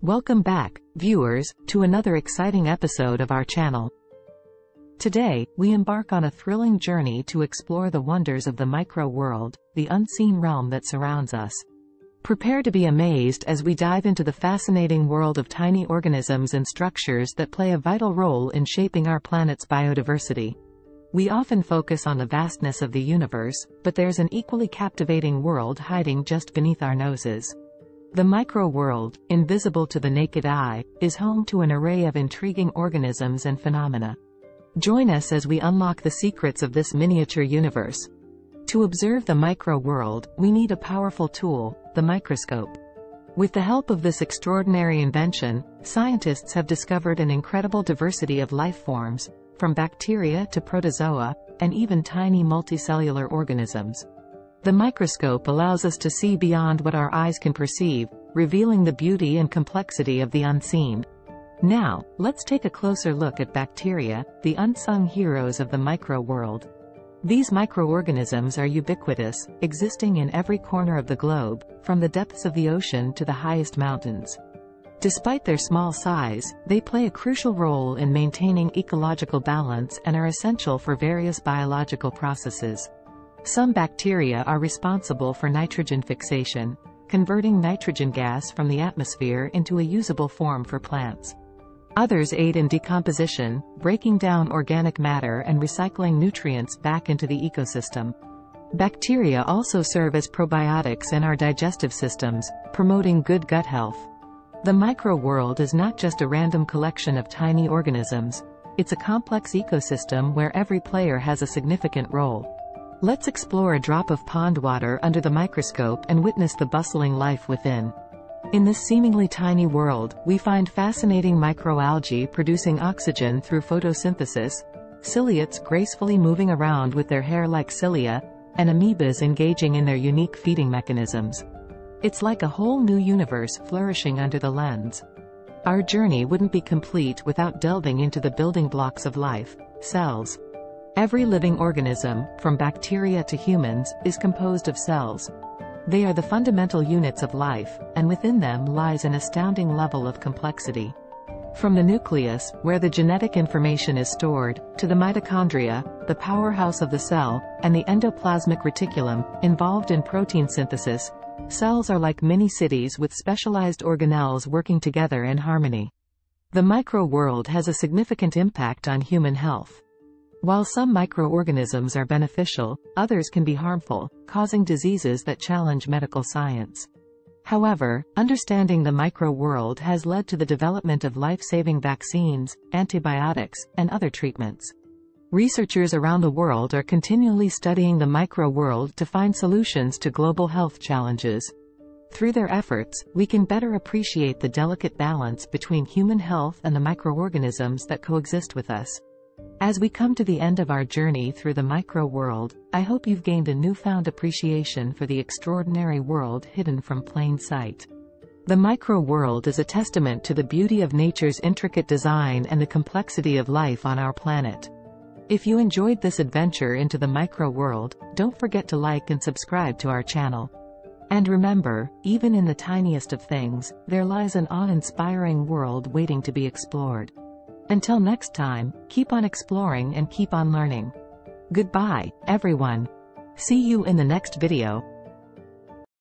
Welcome back, viewers, to another exciting episode of our channel. Today, we embark on a thrilling journey to explore the wonders of the micro-world, the unseen realm that surrounds us. Prepare to be amazed as we dive into the fascinating world of tiny organisms and structures that play a vital role in shaping our planet's biodiversity. We often focus on the vastness of the universe, but there's an equally captivating world hiding just beneath our noses. The micro-world, invisible to the naked eye, is home to an array of intriguing organisms and phenomena. Join us as we unlock the secrets of this miniature universe. To observe the micro-world, we need a powerful tool, the microscope. With the help of this extraordinary invention, scientists have discovered an incredible diversity of life forms, from bacteria to protozoa, and even tiny multicellular organisms. The microscope allows us to see beyond what our eyes can perceive, revealing the beauty and complexity of the unseen. Now, let's take a closer look at bacteria, the unsung heroes of the micro-world. These microorganisms are ubiquitous, existing in every corner of the globe, from the depths of the ocean to the highest mountains. Despite their small size, they play a crucial role in maintaining ecological balance and are essential for various biological processes. Some bacteria are responsible for nitrogen fixation, converting nitrogen gas from the atmosphere into a usable form for plants. Others aid in decomposition, breaking down organic matter and recycling nutrients back into the ecosystem. Bacteria also serve as probiotics in our digestive systems, promoting good gut health. The micro-world is not just a random collection of tiny organisms. It's a complex ecosystem where every player has a significant role. Let's explore a drop of pond water under the microscope and witness the bustling life within. In this seemingly tiny world, we find fascinating microalgae producing oxygen through photosynthesis, ciliates gracefully moving around with their hair-like cilia, and amoebas engaging in their unique feeding mechanisms. It's like a whole new universe flourishing under the lens. Our journey wouldn't be complete without delving into the building blocks of life, cells. Every living organism, from bacteria to humans, is composed of cells. They are the fundamental units of life, and within them lies an astounding level of complexity. From the nucleus, where the genetic information is stored, to the mitochondria, the powerhouse of the cell, and the endoplasmic reticulum, involved in protein synthesis, cells are like mini-cities with specialized organelles working together in harmony. The micro-world has a significant impact on human health. While some microorganisms are beneficial, others can be harmful, causing diseases that challenge medical science. However, understanding the micro-world has led to the development of life-saving vaccines, antibiotics, and other treatments. Researchers around the world are continually studying the micro-world to find solutions to global health challenges. Through their efforts, we can better appreciate the delicate balance between human health and the microorganisms that coexist with us. As we come to the end of our journey through the micro-world, I hope you've gained a newfound appreciation for the extraordinary world hidden from plain sight. The micro-world is a testament to the beauty of nature's intricate design and the complexity of life on our planet. If you enjoyed this adventure into the micro-world, don't forget to like and subscribe to our channel. And remember, even in the tiniest of things, there lies an awe-inspiring world waiting to be explored. Until next time, keep on exploring and keep on learning. Goodbye, everyone. See you in the next video.